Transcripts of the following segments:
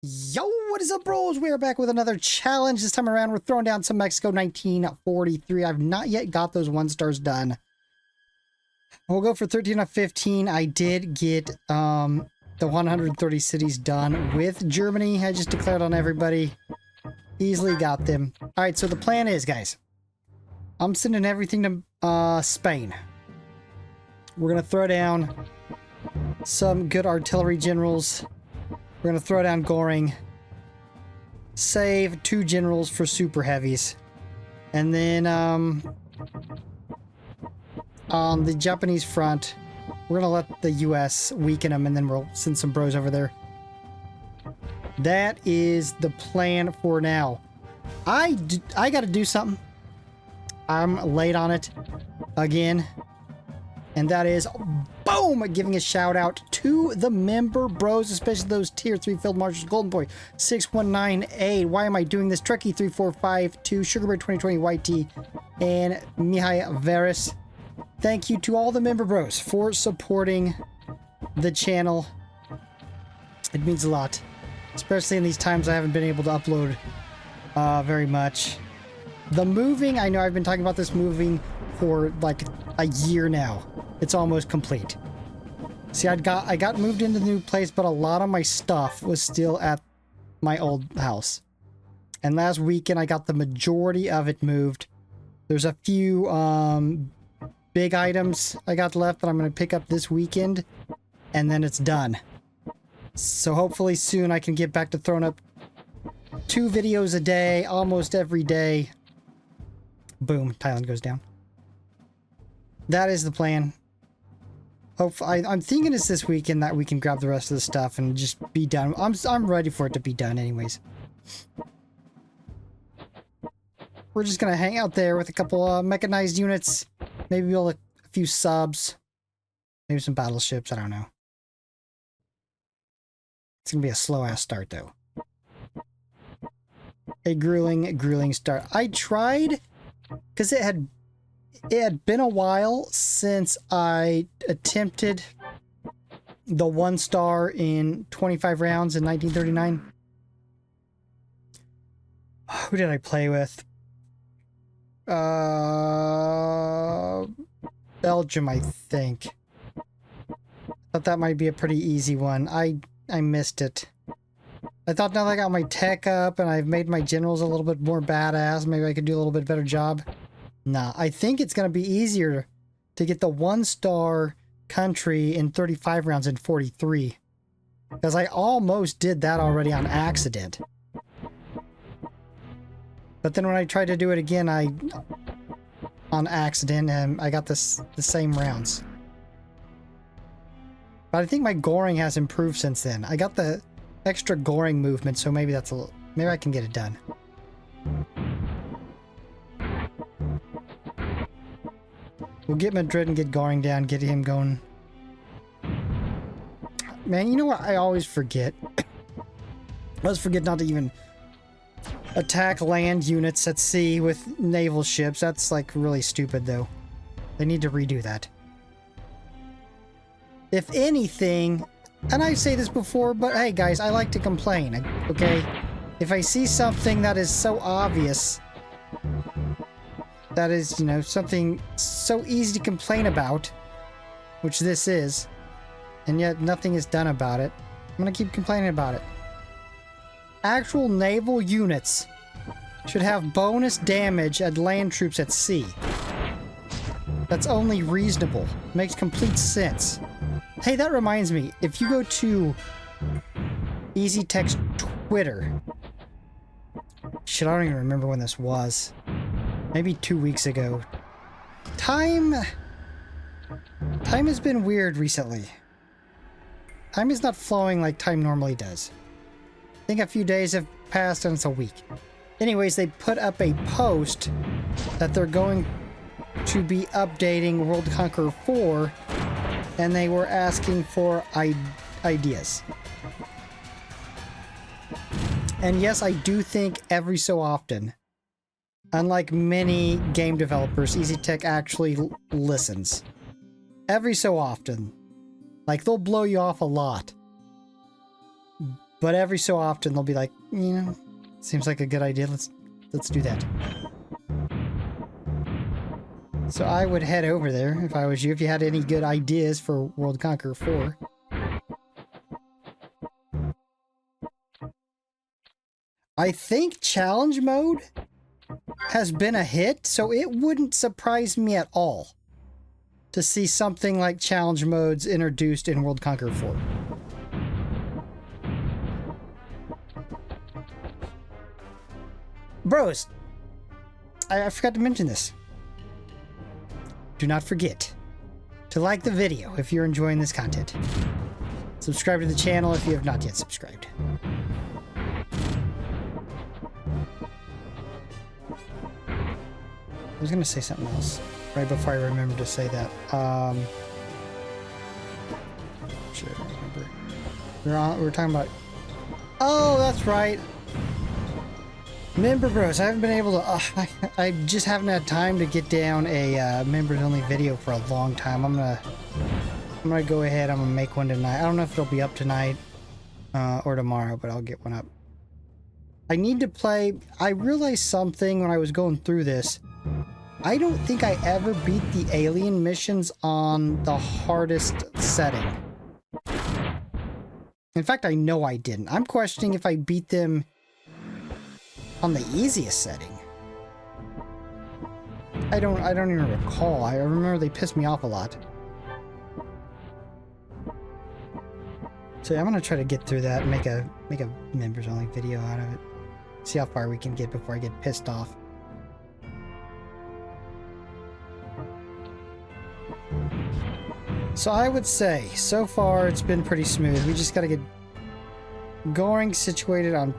Yo, what is up, bros? We are back with another challenge. This time around, we're throwing down some Mexico 1943. I've not yet got those 1-stars done. We'll go for 13 of 15. I did get the 130 cities done with Germany. I just declared on everybody. Easily got them. All right, so the plan is, guys, I'm sending everything to Spain. We're going to throw down some good artillery generals. We're going to throw down Goring, save 2 generals for super heavies, and then on the Japanese front, we're going to let the US weaken them, and then we'll send some bros over there. That is the plan for now. I got to do something. I'm late on it again, and that is boom, giving a shout out to the member bros, especially those tier 3 field marshals: Golden Boy 6198, Why Am I Doing This, Trekkie 3452, Sugarbear 2020 YT, and Mihai Veris. Thank you to all the member bros for supporting the channel. It means a lot, especially in these times I haven't been able to upload very much. The moving, I know I've been talking about this moving for like a year now. It's almost complete. See, I got moved into the new place, but a lot of my stuff was still at my old house. And last weekend, I got the majority of it moved. There's a few big items I got left that I'm going to pick up this weekend, and then it's done. So hopefully soon I can get back to throwing up 2 videos a day, almost every day. Boom, Thailand goes down. That is the plan. Hopefully, I'm thinking it's this weekend that we can grab the rest of the stuff and just be done. I'm ready for it to be done anyways. We're just gonna hang out there with a couple mechanized units, maybe build a few subs, maybe some battleships. I don't know. It's gonna be a slow ass start though. A grueling start. I tried because it had been a while since I attempted the 1-star in 25 rounds in 1939. Who did I play with? Belgium, I think. Thought that might be a pretty easy one. I missed it. I thought now that I got my tech up and I've made my generals a little bit more badass, maybe I could do a little bit better job. Nah, I think it's going to be easier to get the 1-star country in 35 rounds in 43. Because I almost did that already on accident. But then when I tried to do it again, on accident, and I got the same rounds. But I think my Goring has improved since then. I got the extra Goring movement, so maybe that's maybe I can get it done. We'll get Madrid and get Goring down, get him going. Man, you know what? I always forget. I always forget not to even attack land units at sea with naval ships. That's like really stupid though. They need to redo that. If anything, and I say this before, but hey guys, I like to complain, okay? If I see something that is so obvious, that is, you know, something so easy to complain about, which this is, and yet nothing is done about it, I'm gonna keep complaining about it. Actual naval units should have bonus damage at land troops at sea. That's only reasonable. Makes complete sense. Hey, that reminds me, if you go to EasyTech's Twitter, shit, I don't even remember when this was. Maybe 2 weeks ago. Time has been weird recently. Time is not flowing like time normally does. I think a few days have passed and it's a week. Anyways, they put up a post that they're going to be updating World Conqueror 4, and they were asking for ideas. And yes, I do think every so often, unlike many game developers, EasyTech actually listens. Every so often. Like, they'll blow you off a lot. But every so often they'll be like, you know, seems like a good idea. Let's do that. So I would head over there if I was you, if you had any good ideas for World Conqueror 4. I think challenge mode has been a hit, so it wouldn't surprise me at all to see something like challenge modes introduced in World Conqueror 4. Bros, I forgot to mention this. Do not forget to like the video if you're enjoying this content. Subscribe to the channel if you have not yet subscribed. I was gonna say something else right before I remember to say that. Should I remember? We're talking about. Oh, that's right. Member bros, I haven't been able to. I just haven't had time to get down a members only video for a long time. I'm gonna go ahead. I'm gonna make one tonight. I don't know if it'll be up tonight or tomorrow, but I'll get one up. I need to play. I realized something when I was going through this. I don't think I ever beat the alien missions on the hardest setting. In fact, I know I didn't. I'm questioning if I beat them on the easiest setting. I don't even recall. I remember they pissed me off a lot. So I'm gonna try to get through that and make a members only video out of it. See how far we can get before I get pissed off. So I would say, so far it's been pretty smooth. We just gotta get Goring situated on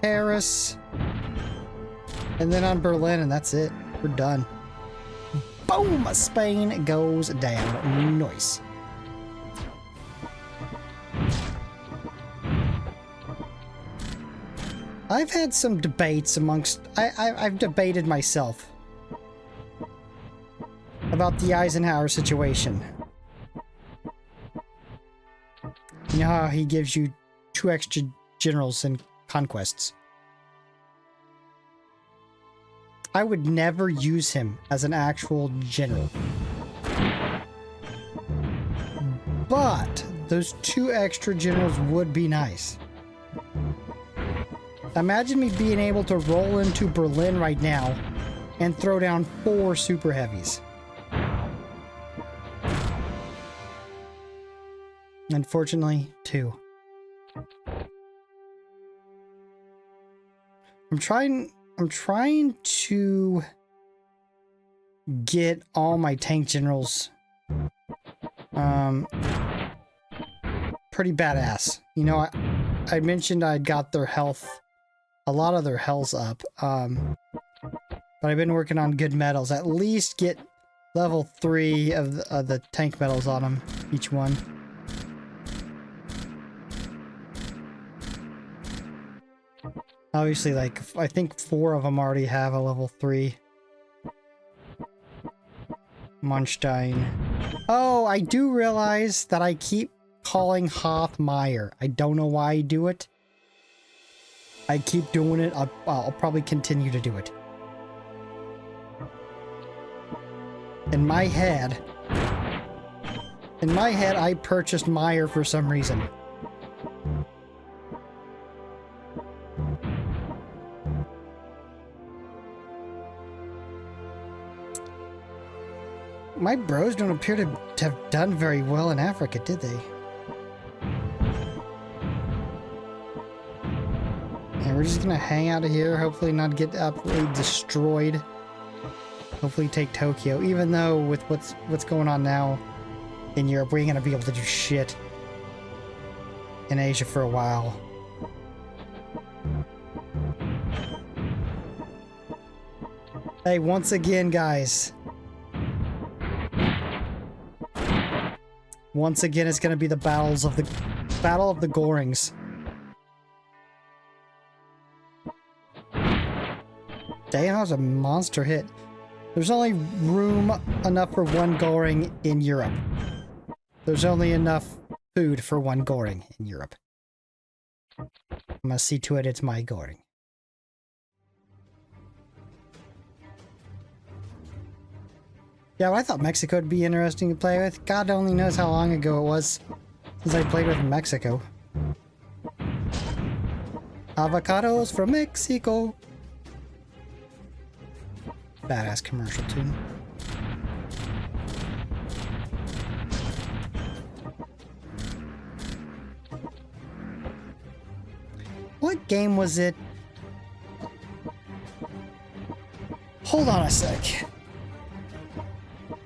Paris, and then on Berlin, and that's it. We're done. Boom! Spain goes down. Nice. I've had some debates amongst... I've debated myself about the Eisenhower situation. You know how he gives you 2 extra generals in conquests? I would never use him as an actual general. But those 2 extra generals would be nice. Imagine me being able to roll into Berlin right now and throw down 4 super heavies. Unfortunately, 2. I'm trying to get all my tank generals pretty badass. You know, I mentioned I'd got their health, a lot of their healths up, but I've been working on good medals. At least get level 3 of the tank medals on them, each one. Obviously, like, I think 4 of them already have a level 3. Munstein. Oh, I do realize that I keep calling Hoth Meyer. I don't know why I do it. I keep doing it. I'll probably continue to do it. In my head, I purchased Meyer for some reason. My bros don't appear to have done very well in Africa, did they? And we're just gonna hang out of here, hopefully not get absolutely destroyed. Hopefully take Tokyo, even though with what's going on now in Europe, we ain't gonna be able to do shit in Asia for a while. Hey, once again, guys. Once again, it's going to be the Battle of the Gorings. Damn, that was a monster hit. There's only room enough for 1 Goring in Europe. There's only enough food for 1 Goring in Europe. I'm gonna see to it it's my going. Yeah, well, I thought Mexico would be interesting to play with. God only knows how long ago it was since I played with Mexico. Avocados from Mexico. Badass commercial tune. What game was it? Hold on a sec.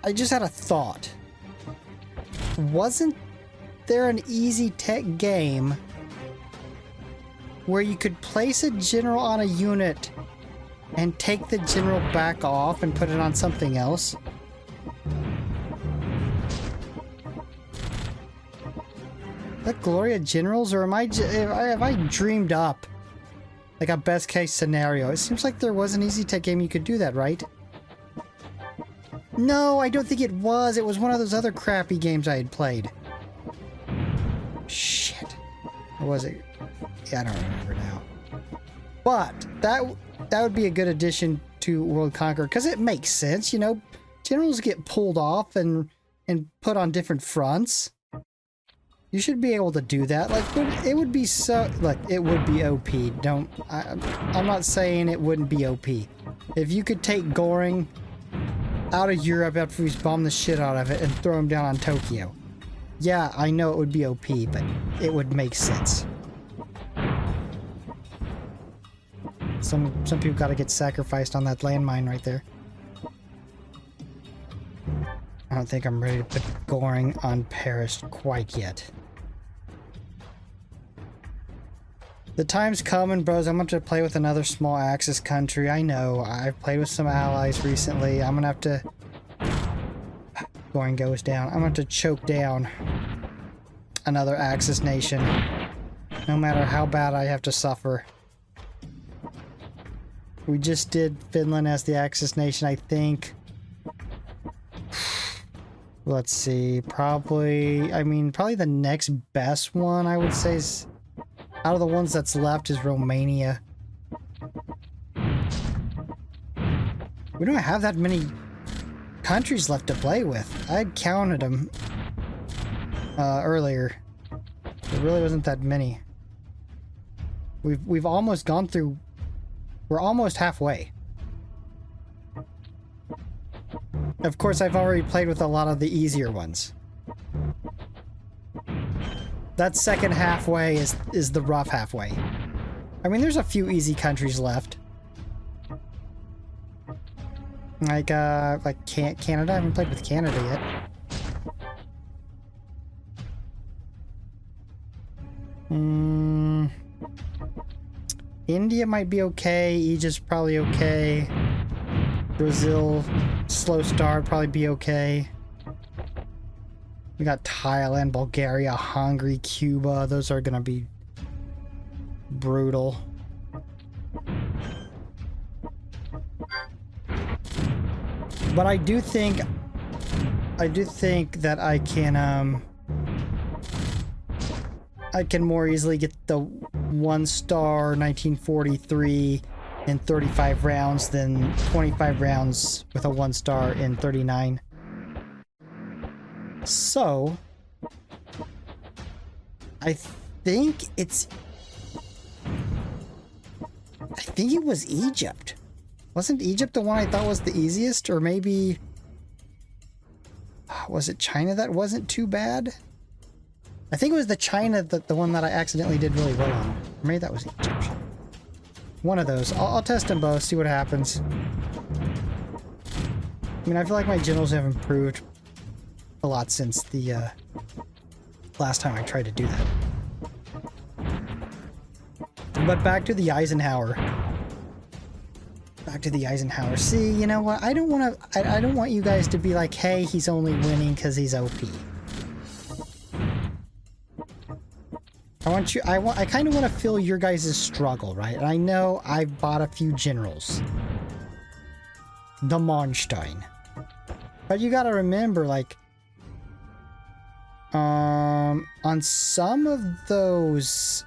I just had a thought. Wasn't there an easy tech game where you could place a general on a unit and take the general back off and put it on something else? That Gloria Generals, or have I dreamed up like a best case scenario? It seems like there was an easy tech game you could do that, right? No, I don't think it was. It was one of those other crappy games I had played. Shit. Or was it? Yeah, I don't remember now. But that would be a good addition to World Conquer, because it makes sense, you know. Generals get pulled off and put on different fronts. You should be able to do that. Like, it would be so... Look, it would be OP. I'm not saying it wouldn't be OP. If you could take Goring out of Europe after we bomb the shit out of it and throw him down on Tokyo. Yeah, I know it would be OP, but it would make sense. Some people gotta get sacrificed on that landmine right there. I don't think I'm ready to put Goring on Paris quite yet. The time's coming, bros. I'm gonna have to play with another small Axis country. I know. I've played with some allies recently. I'm gonna have to... Goring goes down. I'm gonna have to choke down another Axis nation. No matter how bad I have to suffer. We just did Finland as the Axis nation, I think. Let's see. Probably the next best one, I would say, is... Out of the ones that's left is Romania. We don't have that many countries left to play with. I had counted them earlier. There really wasn't that many. We've almost gone through... We're almost halfway. Of course, I've already played with a lot of the easier ones. That second halfway is the rough halfway. I mean, there's a few easy countries left. Like Canada. I haven't played with Canada yet. India might be okay. Egypt's probably okay. Brazil, slow start, probably be okay. We got Thailand, Bulgaria, Hungary, Cuba. Those are gonna be brutal. But I do think that I can more easily get the 1-star 1943 in 35 rounds than 25 rounds with a 1-star in 39. So, I think it was Egypt. Wasn't Egypt the one I thought was the easiest? Or maybe... Was it China that wasn't too bad? I think it was the China, the one that I accidentally did really well on. Or maybe that was Egypt. One of those. I'll test them both, see what happens. I mean, I feel like my generals have improved a lot since the last time I tried to do that. But back to the Eisenhower. Back to the Eisenhower. See, you know what? I don't want you guys to be like, hey, he's only winning because he's OP. I kind of want to feel your guys' struggle, right? And I know I've bought a few generals. The Monstein. But you gotta remember, like, on some of those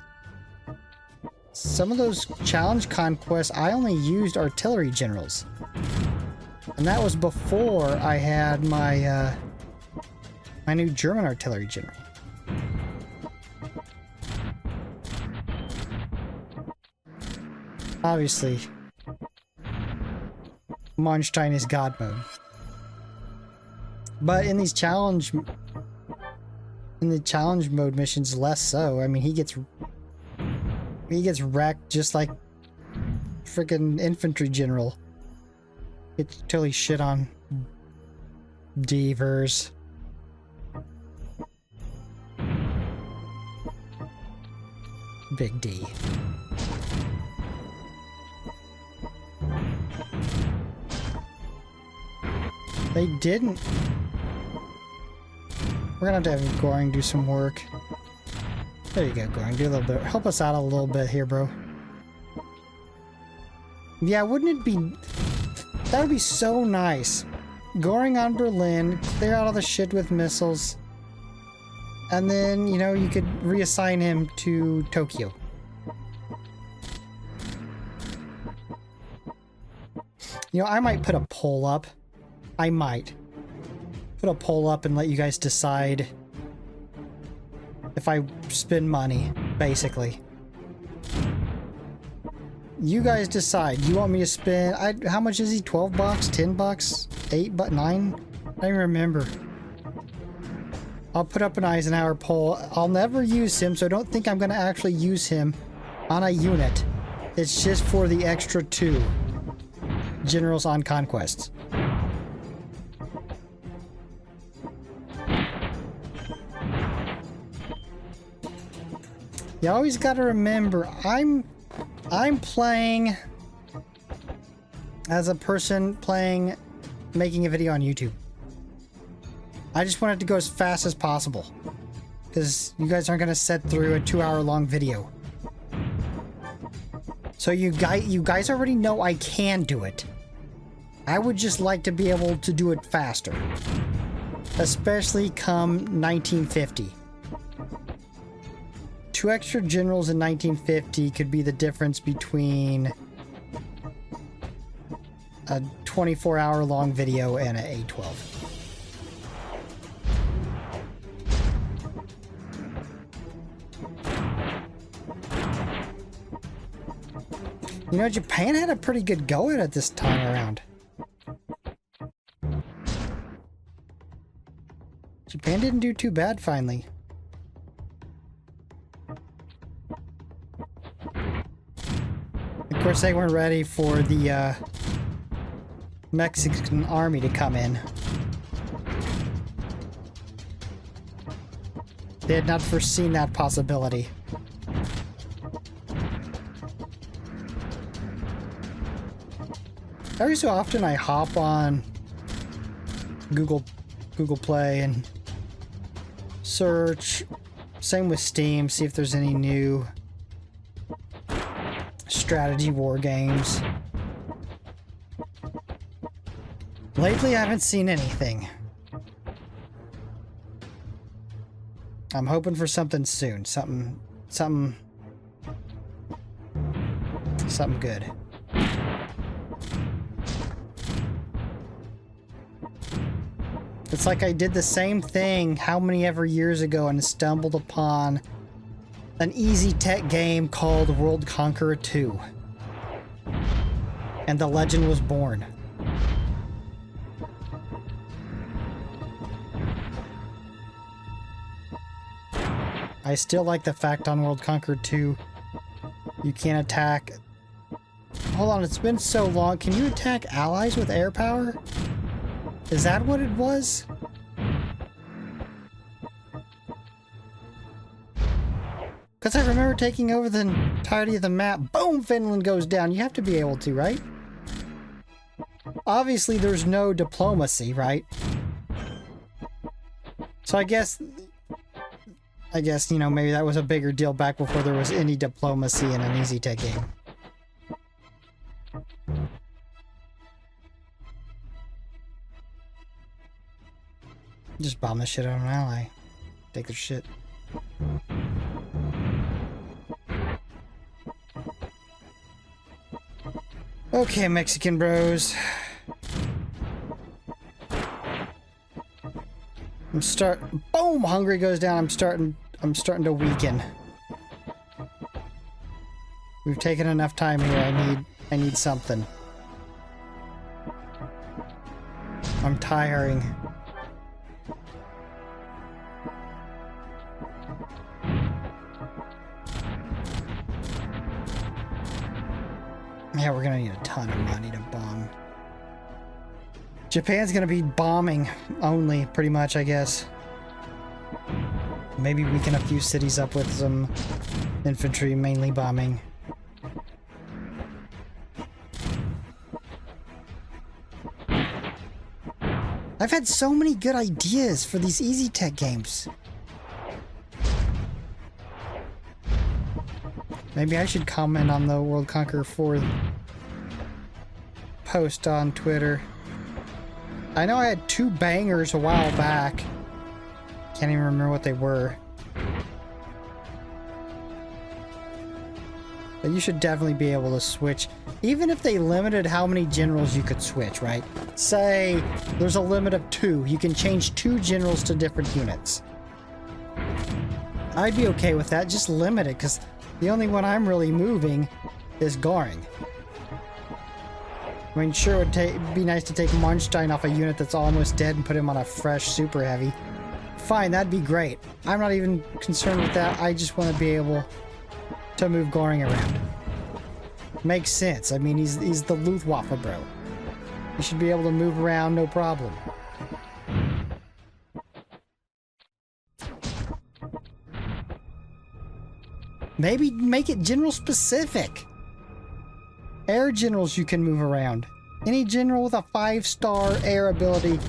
some of those challenge conquests, I only used artillery generals. And that was before I had my, my new German artillery general. Obviously, Monstein is God mode. But in these challenge... in the challenge mode missions, less so. I mean, he gets wrecked just like freaking infantry general. Gets totally shit on. Devers. Big D. They didn't. We're gonna have to have Goring do some work. There you go, Goring. Do a little bit. Help us out a little bit here, bro. Yeah, wouldn't it be... that would be so nice. Goring on Berlin, clear out all the shit with missiles. And then, you know, you could reassign him to Tokyo. You know, I might put a poll up. I might put a poll up and let you guys decide if I spend money, basically. You guys decide. You want me to spend... how much is he? 12 bucks? 10 bucks? 8 but 9? I don't even remember. I'll put up an Eisenhower poll. I'll never use him, so don't think I'm going to actually use him on a unit. It's just for the extra 2 generals on Conquest. You always got to remember, I'm playing as a person making a video on YouTube. I just want it to go as fast as possible, because you guys aren't going to sit through a 2-hour-long video. So you guys already know I can do it. I would just like to be able to do it faster, especially come 1950. 2 extra generals in 1950 could be the difference between a 24-hour-long video and an A12. You know, Japan had a pretty good go at it this time around. Japan didn't do too bad finally. Of course, they weren't ready for the Mexican army to come in. They had not foreseen that possibility. Every so often I hop on Google Play and search. Same with Steam, see if there's any new strategy war games. Lately I haven't seen anything. I'm hoping for something soon. Something good. It's like I did the same thing how many ever years ago and stumbled upon an easy tech game called World Conqueror 2. And the legend was born. I still like the fact on World Conqueror 2 you can't attack... Hold on, it's been so long. Can you attack allies with air power? Is that what it was? Because I remember taking over the entirety of the map. Boom! Finland goes down. You have to be able to, right? Obviously, there's no diplomacy, right? So I guess, you know, maybe that was a bigger deal back before there was any diplomacy in an easy tech game. Just bomb the shit out of an ally. Take their shit. Okay, Mexican bros. Boom! Hungary goes down. I'm starting to weaken. We've taken enough time here. I need something. I'm tiring. Yeah, we're gonna need a ton of money to bomb. Japan's gonna be bombing only, pretty much, I guess. Maybe weaken a few cities up with some infantry, mainly bombing. I've had so many good ideas for these easy tech games. Maybe I should comment on the World Conqueror 4 post on Twitter. I know I had 2 bangers a while back. Can't even remember what they were. But you should definitely be able to switch. Even if they limited how many generals you could switch, right? Say there's a limit of 2. You can change 2 generals to different units. I'd be okay with that. Just limit it, because the only one I'm really moving is Goring. I mean, sure, it would be nice to take Marnstein off a unit that's almost dead and put him on a fresh super heavy. Fine, that'd be great. I'm not even concerned with that. I just want to be able to move Goring around. Makes sense. I mean, he's the Luftwaffe, bro. He should be able to move around, no problem. Maybe make it general specific. Air generals you can move around. Any general with a 5-star air ability,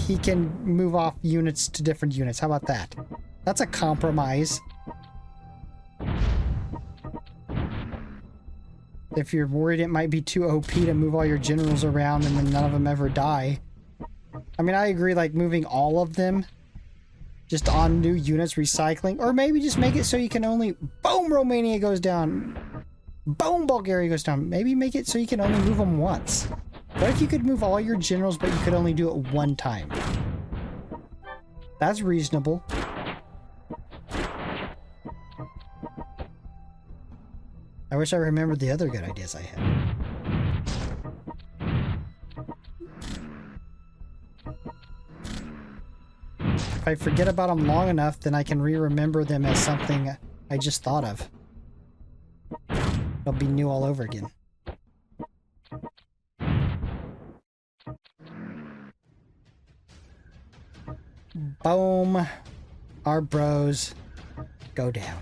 he can move off units to different units. How about that? That's a compromise. If you're worried it might be too OP to move all your generals around and then none of them ever die. I mean, I agree, like moving all of them just on new units, recycling, or maybe just make it so you can only, boom, Romania goes down, boom, Bulgaria goes down. Maybe make it so you can only move them once. What if you could move all your generals, but you could only do it one time? That's reasonable. I wish I remembered the other good ideas I had. If I forget about them long enough, then I can re-remember them as something I just thought of. It'll be new all over again. Boom. Our bros go down.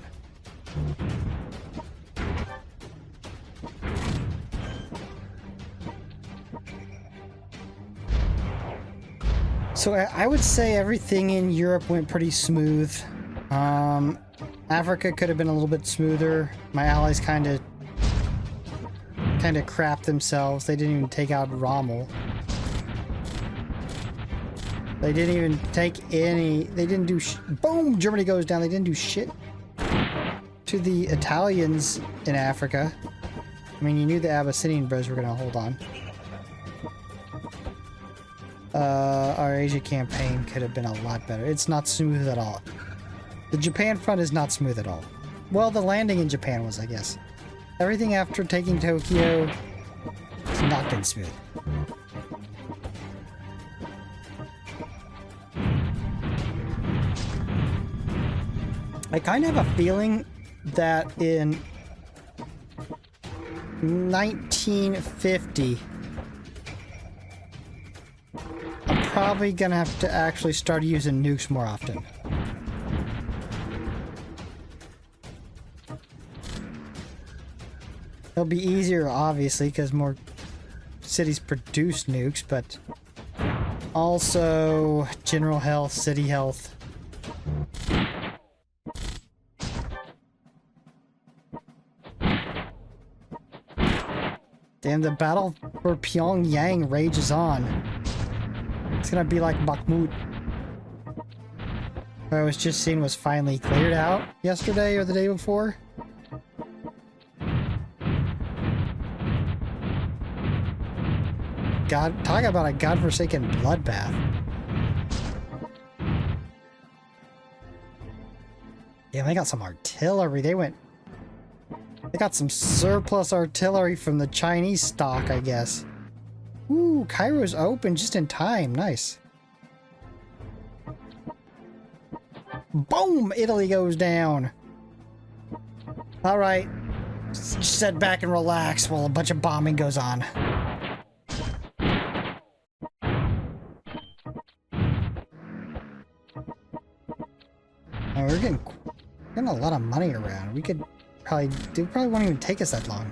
So I would say everything in Europe went pretty smooth. Africa could have been a little bit smoother. My allies kind of crapped themselves. They didn't even take out Rommel. They didn't even take any. They didn't do. Boom! Germany goes down. They didn't do shit to the Italians in Africa. I mean, you knew the Abyssinian bros were gonna hold on. Our Asia campaign could have been a lot better. It's not smooth at all. The Japan front is not smooth at all. Well, the landing in Japan was, I guess. Everything after taking Tokyo has not been smooth. I kind of have a feeling that in 1950, I'm probably gonna have to actually start using nukes more often. It'll be easier, obviously, because more cities produce nukes, but also general health, city health. Damn, the battle for Pyongyang rages on. It's gonna be like Bakhmut. What I was just seeing was finally cleared out yesterday or the day before. God, talk about a godforsaken bloodbath. Yeah, they got some artillery. They got some surplus artillery from the Chinese stock, I guess. Ooh, Cairo's open just in time. Nice. Boom! Italy goes down. All right. Just sit back and relax while a bunch of bombing goes on. Oh, we're getting a lot of money around. We could probably won't even take us that long.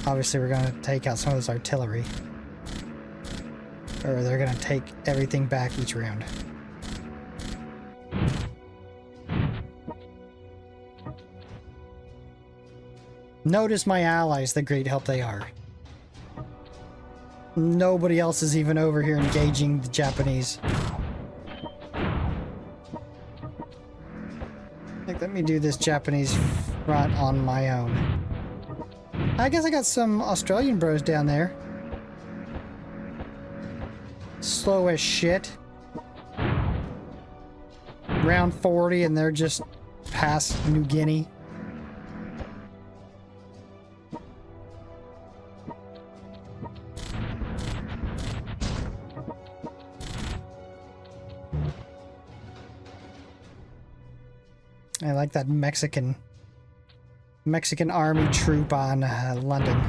Obviously, we're gonna take out some of this artillery. Or they're gonna take everything back each round. Notice my allies, the great help they are. Nobody else is even over here engaging the Japanese. Like, let me do this Japanese front on my own. I guess I got some Australian bros down there. Slow as shit. Round 40 and they're just past New Guinea. I like that Mexican army troop on London.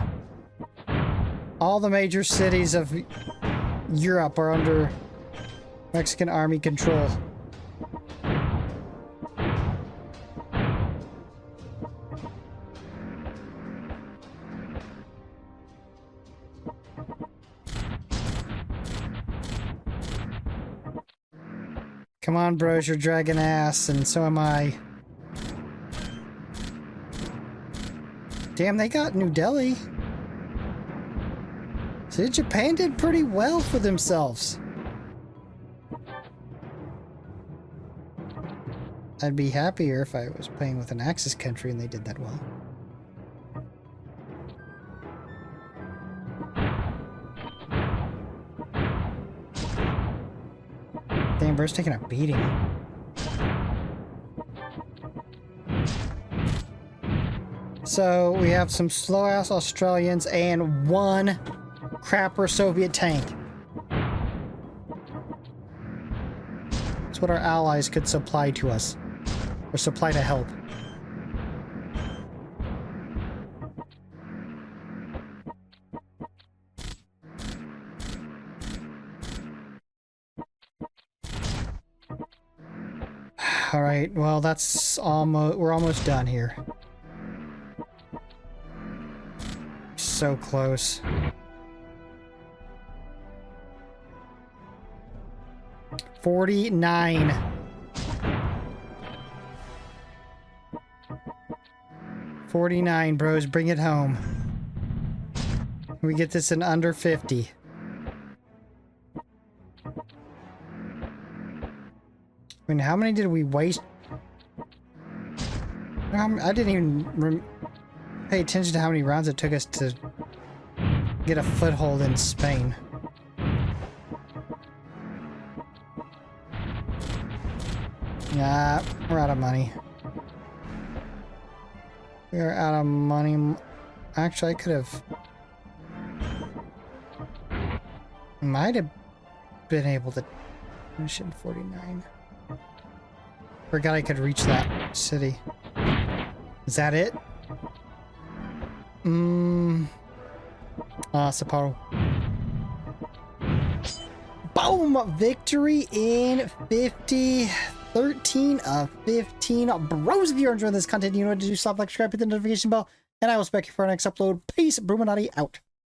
All the major cities of Europe are under Mexican army control. Come on, bros, you're dragging ass, and so am I. Damn, they got New Delhi. See, Japan did pretty well for themselves. I'd be happier if I was playing with an Axis country and they did that well. Damn, bro's taking a beating. So we have some slow-ass Australians and one crapper Soviet tank. That's what our allies could supply to us. Or supply to help. Alright, well that's almost, we're almost done here. So close. $49. $49, bros, bring it home. We get this in under 50. I mean, how many did we waste? I didn't even pay attention to how many rounds it took us to get a foothold in Spain. Yeah, we're out of money. We are out of money. Actually, I could have... might have been able to finish in 49. Forgot I could reach that city. Is that it? Sapporo. Boom! Victory in 50. 13 of 15. Bros, if you're enjoying this content, you know what to do. Stop, like, subscribe, hit the notification bell, and I will expect you for our next upload. Peace. Bruchminati out.